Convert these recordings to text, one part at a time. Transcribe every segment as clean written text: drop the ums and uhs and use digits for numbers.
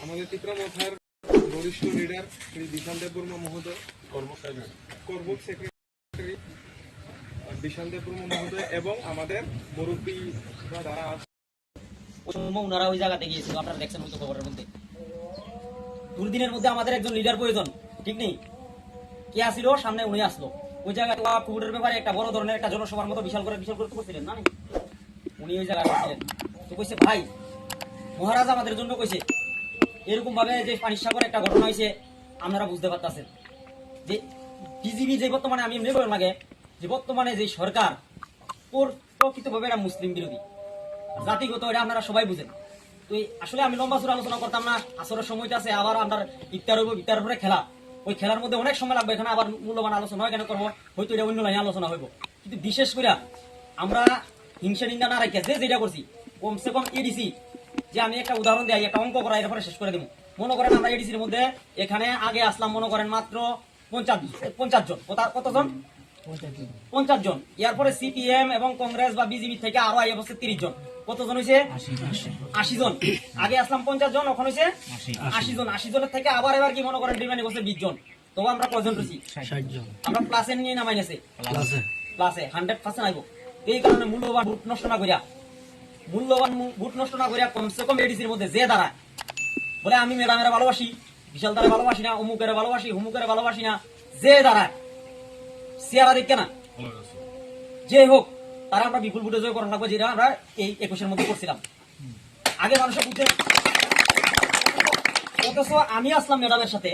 আমাদের চিত্রমাথার বরিষ্ঠ লিডার শ্রী বিশাল দেব বর্মা মহোদয়, করবুক সেক্রেটারি বিশাল দেব বর্মা মহোদয় এবং আমাদের মুরব্বী যারা আছে ওনারা ওই জায়গাতে গিয়েছিল। আপনারা দেখছেন হয়তো খবরের মধ্যে। দুর্দিনের মধ্যে আমাদের একজন লিডার প্রয়োজন, ঠিক নেই? কে আসিল? সামনে উনি আসলো। ওই জায়গায় ফুডের ব্যাপারে একটা বড় ধরনের একটা জনসভার মতো বিশাল করে তো করছিলেন না? উনি ওই জায়গায় আসছিলেন তো কইছে, ভাই মহারাজ আমাদের জন্য কইছে এরকম ভাবে যে পানির সাগরে একটা ঘটনা হয়েছে, আপনারা বুঝতে পারতেছেন যে বিজিবি যে বর্তমানে আমি এমনি বললাম আগে যে বর্তমানে যে সরকার প্রকৃতভাবে এটা মুসলিম বিরোধী, জাতিগত, এটা আপনারা সবাই বুঝেন। তো আসলে আমি লম্বা চূড়া আলোচনা করতাম না, আসরের সময়টা আছে, আবার আপনার ইফতার হইব, ইফতার পরে খেলা, ওই খেলার মধ্যে অনেক সময় লাগবে, এখানে আবার মূল্যবান আলোচনা হয় কেন করবো, হয়তো এটা অন্য লাইনে আলোচনা হইব। কিন্তু বিশেষ করে আমরা হিংসা নিন্দা না রাখি যেটা করছি, কমসে কম এডিসি, যে আমি একটা উদাহরণ দিই, একটা অঙ্ক করা, এরপরে শেষ করে দেবো। মনে করেন আমরা এডিসির মধ্যে এখানে আগে আসলাম মনে করেন মাত্র 50 জন। কতজন? 50 জন। এরপরে সিপিএম এবং কংগ্রেস বা বিজেপি থেকে আরো আগে বসে 30 জন। কতজন হয়েছে? 80 জন। আগে আসলাম 50 জন, ওখানে হয়েছে 80 জন। 80 জনের থেকে আবার এবার কি মনে করেন ডিমান্ডে বসে 20 জন। তবু আমরা কয়জন রয়েছি? 60 জন। আমরা প্লাসে নিয়ে নামাই নেছে, প্লাসে 100% আইব। এই কারণে মূল্যবান ভোট নষ্ট না করিয়া কমসে কম এডিসির মধ্যে যে দাঁড়ায় বলে আমি ম্যাডামেরা ভালোবাসি, বিশাল দ্বারা ভালোবাসি না, অমুকের ভালোবাসি, হুমুকের ভালোবাসি না, যে দাঁড়ায় সিয়ারা দেখে না, যে হোক তারা আমরা বিপুল ভোটে জয় করা লাগবে, যেটা আমরা এই 21-এর মধ্যে করছিলাম। আগে মানুষের বুঝতে, অথচ আমি আসলাম ম্যাডামের সাথে,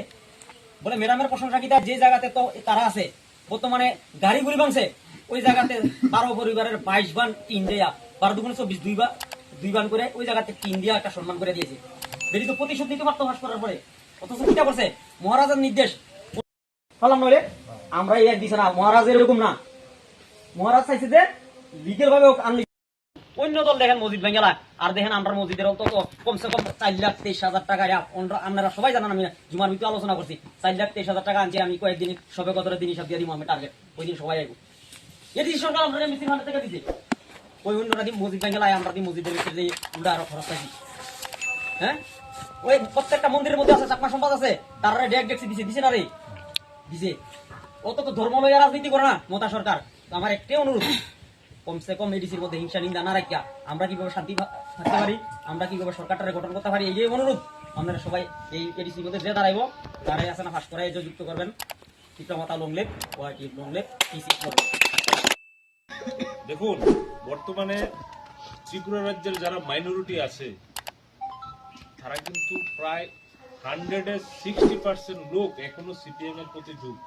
বলে ম্যাডামের প্রশংসা কি যে জায়গাতে তো তারা আছে বর্তমানে গাড়ি গুলি ভাঙছে, ওই জায়গাতে 12 পরিবারের 22 বান টিন দেয়া, 12 দুগুণে 24, 2 বান করে ওই জায়গাতে টিন দিয়া একটা সম্মান করে দিয়েছে। বেশি তো প্রতিশোধ নিতে পারতো হাস করার পরে, অথচ কিটা করছে? মহারাজের নির্দেশ ফলাম নইলে আমরা এই দিছে না, মহারাজের এরকম না। মহারাজ চাইছে যে লিগেল ভাবে আনলি। অন্য দল দেখেন মসজিদ ভেঙ্গেলা, আর দেখেন আমরা মসজিদের অন্তত কমসে কম 4,23,000 টাকা। আপনারা সবাই জানেন, আমি জুমার ভিতরে আলোচনা করছি, 4,23,000 টাকা আনছি আমি কয়েকদিন, সবে কতটা দিন হিসাব দিয়ে দিব আমি টার্গেট, ওই দিন সবাই আইব। এটি সরকার আমরা মিস্ত্রি ফান্ড থেকে দিছে, ওই অন্যরা দিন মসজিদ ভেঙ্গেলায় আমরা দিন মসজিদের ভিতরে উল্টা আরো খরচ পাইছি। হ্যাঁ, ওই প্রত্যেকটা মন্দিরের মধ্যে আছে চাকমা সম্পদ আছে, তারা ডেক ডেকছি দিছে না রে, দিছে। অত তো ধর্ম লইয়া রাজনীতি করে না মমতা সরকার। আমার একটাই অনুরোধ, কমসে কম এডিসির মধ্যে হিংসা নিন্দা না রাখিয়া আমরা কিভাবে শান্তি থাকতে পারি, আমরা কিভাবে সরকারটারে গঠন করতে পারি, এই যে অনুরোধ। আপনারা সবাই এই এডিসির মধ্যে যে দাঁড়াইব, তারাই আছে না ফাঁস করে যুক্ত করবেন। চিত্রমাতা লংলেপ, ওয়াইটি লংলেপ, টিসি লংলেপ। দেখুন, বর্তমানে ত্রিপুরা রাজ্যের যারা মাইনরিটি আছে তারা কিন্তু প্রায় 160% লোক এখনো সিপিএম এর প্রতি ঝুঁক।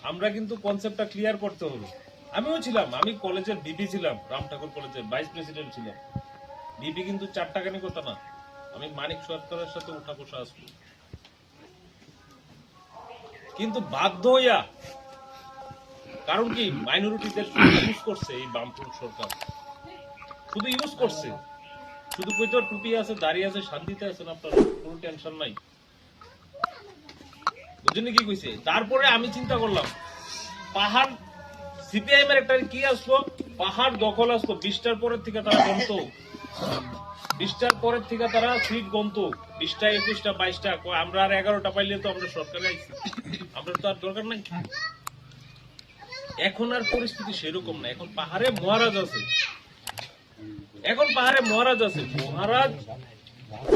আমরা কিন্তু কনসেপ্টটা ক্লিয়ার করতে হবে। আমিও ছিলাম, আমি কলেজের বিপি ছিলাম, রাম ঠাকুর কলেজের ভাইস প্রেসিডেন্ট ছিলাম। বিপি কিন্তু 4 টাকা কথা না, আমি মানিক সরকারের সাথে উঠা বসা আসবো। কিন্তু বাধ্য হইয়া, কারণ কি মাইনরিটিদের ইউজ করছে এই বামফ্রন্ট সরকার, শুধু ইউজ করছে। শুধু কইতো টুপি আছে, দাঁড়িয়ে আছে, শান্তিতে আছেন আপনারা, কোনো টেনশন নাই, বুঝলেন কি কইছে। তারপরে আমি চিন্তা করলাম, পাহাড় সিপিআইএম এর একটা কি আসলো, পাহাড় দখল আসলো 20টার পরের থেকে তারা গন্ত, 20টার পরের থেকে তারা সিট গন্ত, 20টা 21টা 22টা, আমরা আর 11টা পাইলে তো আমরা সরকারে আইছি, আমরা তো আর দরকার নাই। এখন আর পরিস্থিতি সেরকম না, এখন পাহাড়ে মহারাজ আছে, মহারাজ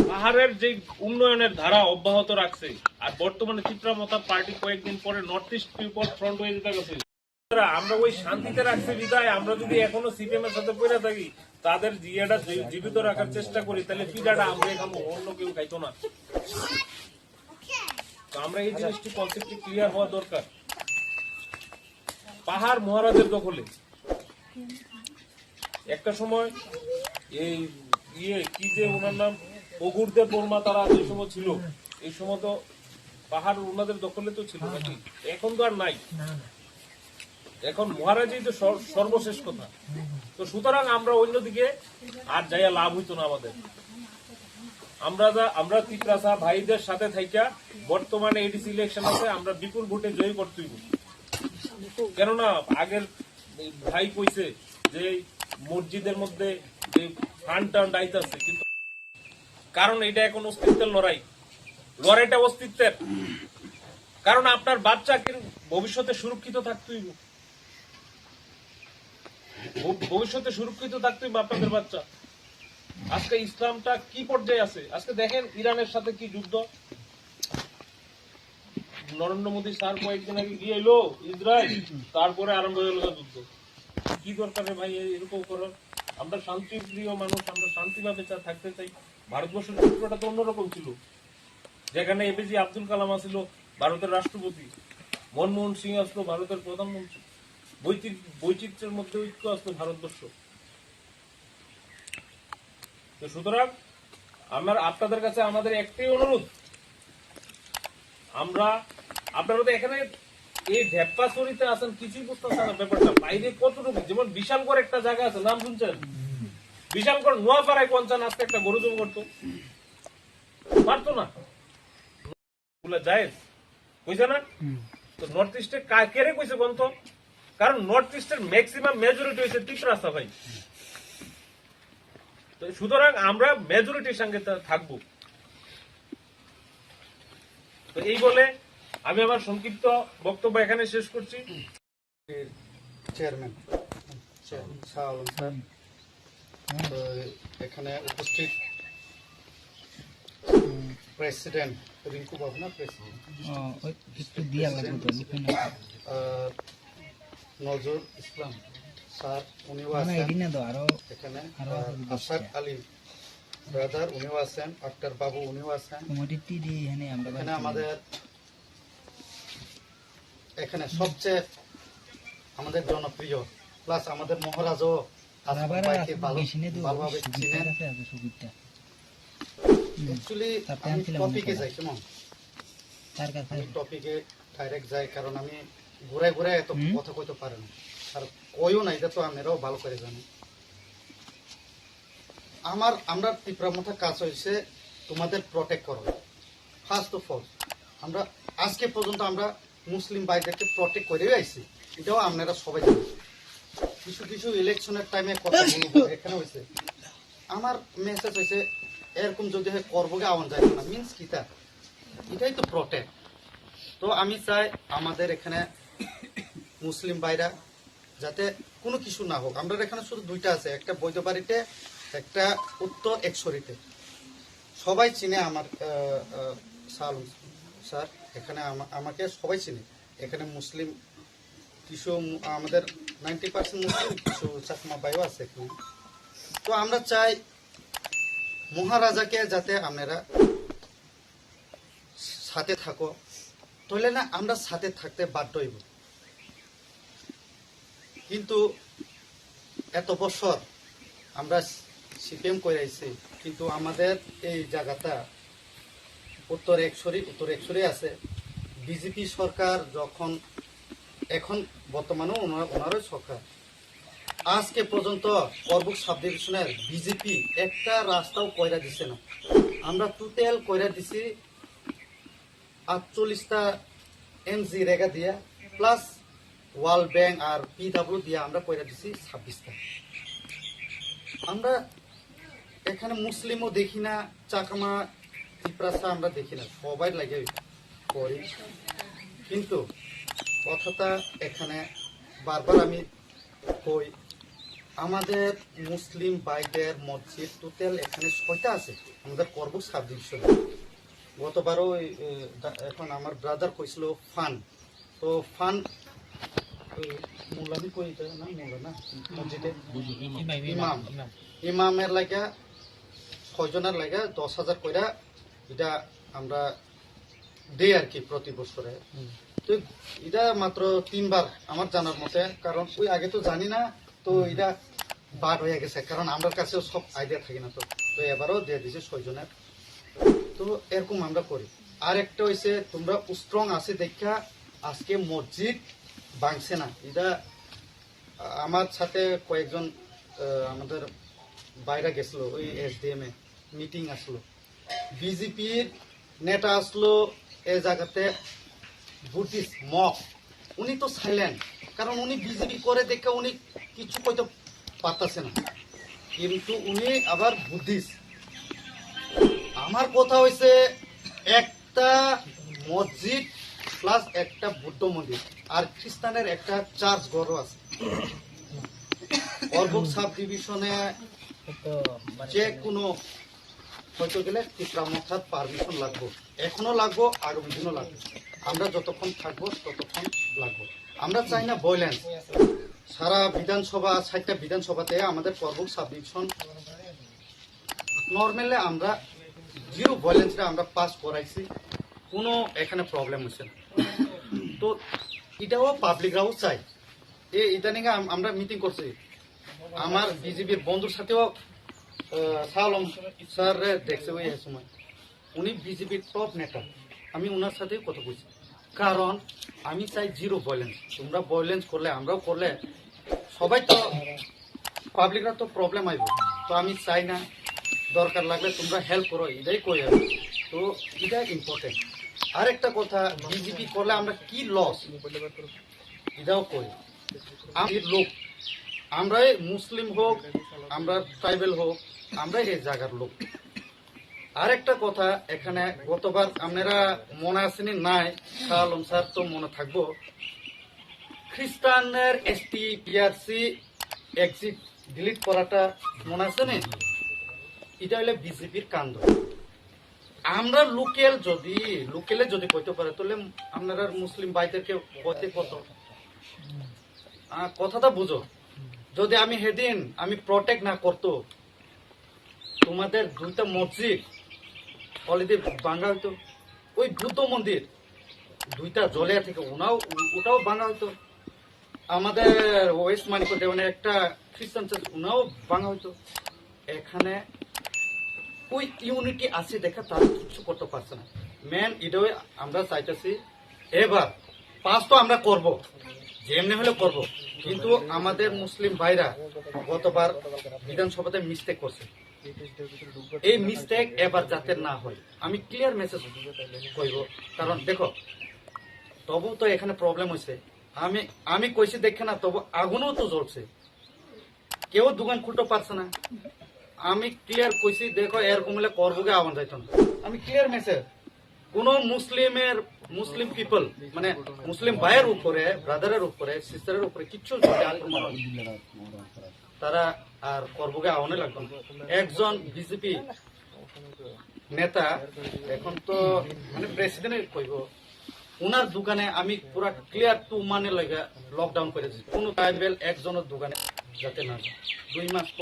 পাহাড়ের যে উন্নয়নের ধারা অব্যাহত রাখছে। আর বর্তমানে চিত্রমাতা পার্টি কয়েকদিন পরে নর্থ ইস্ট পিপল ফ্রন্ট হয়ে যেতে গেছে। আমরা ওই শান্তিতে রাখছি বিদায়, আমরা যদি এখনো সিপিএম এর সাথে পড়ে থাকি, তাদের জিয়াটা জীবিত রাখার চেষ্টা করি, তাহলে পিঠাটা আমরা খাবো, অন্য কেউ খাইতো না। তো আমরা এই জিনিসটি কনসেপ্টটি ক্লিয়ার হওয়া দরকার। পাহাড় মহারাজের দখলে একটা সময় এই কি যে ওনার নাম অগুরদেব বর্মা, তারা যে সময় ছিল, এই সময় তো পাহাড় ওনাদের দখলে তো ছিল নাকি, এখন তো আর নাই, এখন মহারাজই তো সর্বশেষ কথা। তো সুতরাং আমরা অন্যদিকে আর যাইয়া লাভ হইতো না আমাদের। আমরা তিপ্রাসা ভাইদের সাথে থাইকা, বর্তমানে এডিসি ইলেকশন আছে, আমরা বিপুল ভোটে জয়ী করতেই, কেননা আগের ভাই কইছে যে মসজিদের মধ্যে যে ফান্ড টান্ড আইতাছে, কিন্তু কারণ এটা এখন অস্তিত্বের লড়াইটা অস্তিত্বের, কারণ আপনার বাচ্চা ভবিষ্যতে সুরক্ষিত থাকতেই, আপনাদের বাচ্চা। আজকে ইসলামটা কি পর্যায়ে আছে? আজকে দেখেন ইরানের সাথে কি যুদ্ধ, নরেন্দ্র মোদী স্যার কয়েকদিন আগে গিয়ে এলো ইসরায়েল, তারপরে আরম্ভ হলো যুদ্ধ। কি দরকার রে ভাই এরকম করার? আমরা শান্তিপ্রিয় মানুষ, আমরা শান্তিভাবে থাকতে চাই। ভারতবর্ষের চিত্রটা তো অন্যরকম ছিল, যেখানে এপিজে আব্দুল কালাম আসছিল ভারতের রাষ্ট্রপতি, মনমোহন সিং আসলো ভারতের প্রধানমন্ত্রী, বৈচিত্র্যের মধ্যে ঐক্য আসলো ভারতবর্ষ। তো সুতরাং আপনাদের কাছে আমাদের একটাই অনুরোধ, আপনারা তো এখানে এই ঢেপ্পাছড়িতে আছেন, কিছুই বুঝতেছেন না ব্যাপারটা। বাইরে কতটুকু, যেমন বিশালগড় একটা জায়গা আছে, নাম শুনছেন? বিশালগড় নোয়াপাড়ায় পঞ্চান আজকে একটা গরু জম করতো, পারতো না, যায় কইছে না? তো নর্থ ইস্টে কেড়ে কইছে বন্ধ, কারণ নর্থ ইস্টের ম্যাক্সিমাম মেজরিটি হয়েছে তিপ্রাসা ভাই। তো সুতরাং আমরা মেজরিটির সঙ্গে থাকবো। তো এই বলে আমি আমার সংক্ষিপ্ত বক্তব্য এখানে শেষ করছি। চেয়ারম্যান শাহ আলম স্যার, তো এখানে উপস্থিত প্রেসিডেন্ট রিঙ্কু বাবু না, প্রেসিডেন্ট নজরুল ইসলাম স্যার, উনিও আছেন এখানে, আশাক আলী ব্রাদার উনিও আছেন, আক্তার বাবু উনিও আছেন এখানে। আমাদের এখানে সবচেয়ে আমাদের জনপ্রিয় প্লাস আমাদের মহারাজও ভালোভাবে চিনেন। অ্যাকচুয়ালি আমি টপিকে যাই, কেমন আমি টপিকে ডাইরেক্ট যাই, কারণ আমি ঘুরাই ঘুরাই এত কথা কইতে পারে না, আর কইও না, এটা তো আপনারাও ভালো করে জানেন। আমরা তীব্রমতা কাজ হয়েছে তোমাদের প্রটেক্ট করা। ফার্স্ট অফ অল আমরা আজকে পর্যন্ত আমরা মুসলিম ভাইদেরকে প্রটেক্ট করে আইছি, এটাও আপনারা সবাই জানেন। কিছু কিছু ইলেকশনের টাইমে কথা বলবো এখানে হয়েছে, আমার মেসেজ হয়েছে এরকম যদি হয় করবোগে আওয়ান যায় না, মিনস কিতা, এটাই তো প্রটেক্ট। তো আমি চাই আমাদের এখানে মুসলিম ভাইরা যাতে কোনো কিছু না হোক। আমরা এখানে শুধু দুইটা আছে, একটা বৈধবাড়িতে, একটা উত্তর একশরীতে। সবাই চিনে আমার স্যার, এখানে আমাকে সবাই চিনে। এখানে মুসলিম কিছু আমাদের 90% মুসলিম, কিছু চাকমা ভাইও আছে এখানে। তো আমরা চাই মহারাজাকে যাতে আপনারা সাথে থাকো, তাহলে না আমরা সাথে থাকতে বাধ্য হইব। কিন্তু এত বছর আমরা সিপিএম করে আইছি, কিন্তু আমাদের এই জায়গাটা উত্তর একশরী আছে। বিজেপি সরকার যখন এখন বর্তমানে ওনারই সরকার, আজকে পর্যন্ত করবুক সাব ডিভিশনের বিজেপি একটা রাস্তাও কইরা দিছে না। আমরা টোটাল কইরা দিছি 48টা এমজি রেগা দিয়া প্লাস ওয়ার্ল্ড ব্যাংক আর পিডব্লিউ দিয়া আমরা কইরা দিছি 26টা। আমরা এখানে মুসলিমও দেখি না, চাকমা ত্রিপ্রাসা আমরা দেখি না, সবাই লাগে করি। কিন্তু কথাটা এখানে বারবার আমি কই, আমাদের মুসলিম ভাইদের মসজিদ টোটাল এখানে 6টা আছে আমাদের করবুক সাব ডিভিশনে। গতবারও এখন আমার ব্রাদার কইছিল ফান, তো ফান মুলানি কই না, মুলা না মসজিদে ইমামের লাগা 6 জনের লাগা 10,000 কইরা এটা আমরা দেই আর কি প্রতি বছরে। তো এটা মাত্র 3বার আমার জানার মতে, কারণ ওই আগে তো জানি না, তো এটা বাদ হয়ে গেছে, কারণ আমার কাছে সব আইডিয়া থাকে না। তো এবারও দিয়ে দিছে 6 জনের। তো এরকম আমরা করি। আর একটা হয়েছে তোমরা স্ট্রং আছে দেখা আজকে মসজিদ ভাঙছে না। এটা আমার সাথে কয়েকজন আমাদের বাইরে গেছিল, ওই এসডিএম এ মিটিং আসলো, বিজেপির নেতা আসলো এই জায়গাতে, বুদ্ধিস্ট মক, উনি তো সাইলেন্ট, কারণ উনি বিজেপি করে দেখে উনি কিছু হয়তো পারতাছে না, কিন্তু উনি আবার বুদ্ধিস্ট। আমার কথা হয়েছে একটা মসজিদ প্লাস একটা বুদ্ধ মন্দির আর খ্রিস্টানের একটা চার্চ ঘরও আছে। অর্বক সাব ডিভিশনে যে কোনো হয়তো গেলে চিত্রামথার পারমিশন লাগবে, এখনো লাগবো, আগামী দিনও লাগবে। আমরা যতক্ষণ থাকবো ততক্ষণ লাগবো। আমরা চাই না ভায়োলেন্স। সারা বিধানসভা ৬০টা বিধানসভাতে আমাদের অর্বক সাব ডিভিশন নর্মালি আমরা জিরো ভায়োলেন্সে আমরা পাস করাইছি, কোনো এখানে প্রবলেম হচ্ছে না। তো এটাও পাবলিকরাও চাই। ইদানিং আমরা মিটিং করছি, আমার বিজেপির বন্ধুর সাথেও শাহ আলম স্যার দেখছে ওই সময়, উনি বিজেপির টপ নেতা, আমি ওনার সাথেও কথা বলছি। কারণ আমি চাই জিরো ভায়োলেন্স। তোমরা ভায়োলেন্স করলে আমরাও করলে সবাই তো পাবলিকরা তো প্রবলেম আইব। তো আমি চাই না, দরকার লাগলে তোমরা হেল্প করো, এটাই কই আর। তো এটা ইম্পর্টেন্ট। আরেকটা কথা, বিজেপি করলে আমরা কি লস এটাও কই। আমি লোক, আমরা মুসলিম হোক, আমরা ট্রাইবেল হোক, আমরা এই জায়গার লোক। আরেকটা কথা, এখানে গতবার আপনারা মনে আসেনি নাই, শাহ আলম স্যার তো মনে থাকবো, খ্রিস্টানের এসটি পিআরসি এক্সিট ডিলিট করাটা মনে আছে না? এটা হলে বিজেপির কাণ্ড। আমরা লোকেলে যদি কইতে পারে, তাহলে আপনারা মুসলিম ভাইদেরকে কইতে কত কথাটা বুঝো। যদি আমি সেদিন আমি প্রটেক্ট না করতো, তোমাদের দুইটা মসজিদ অলরেডি ভাঙা হইতো, ওই বুদ্ধ মন্দির দুইটা জলিয়া থেকে ওটাও ভাঙা হইতো, আমাদের ওয়েস্ট মানিকো দেওয়ানের একটা খ্রিস্টান চার্চ ওনাও ভাঙা হইতো। এখানে ওই ইউনিটি আছে দেখা তারা কিছু করতে পারছে না। মেন এটাও আমরা চাইতেছি, এবার পাস তো আমরা করব, যেমনি হলে করব, কিন্তু আমাদের মুসলিম ভাইরা গতবার বিধানসভাতে মিস্টেক করছে, এই মিস্টেক এবার যাতে না হয় আমি ক্লিয়ার মেসেজ কইব। কারণ দেখো, তবু তো এখানে প্রবলেম হয়েছে, আমি কইছি দেখে না, তবু আগুনও তো জ্বলছে, কেউ দোকান খুলতে পারছে না। আমি ক্লিয়ার কইছি, দেখো এরকম হলে করবগে আওয়ান যাইত না। আমি ক্লিয়ার মেসেজ, কোন মুসলিম পিপল মানে মুসলিম ভাইয়ের উপরে, ব্রাদারের উপরে, সিস্টারের উপরে কিচ্ছু যদি আক্রমণ হয়, তারা আর করবগে আওয়ানে লাগবে না। একজন বিজেপি নেতা এখন তো মানে প্রেসিডেন্ট কইব, ওনার দোকানে আমি পুরা ক্লিয়ার টু মানে লকডাউন করেছি, কোন ট্রাইবেল একজনের দোকানে যাতে না যায়। 2 মাস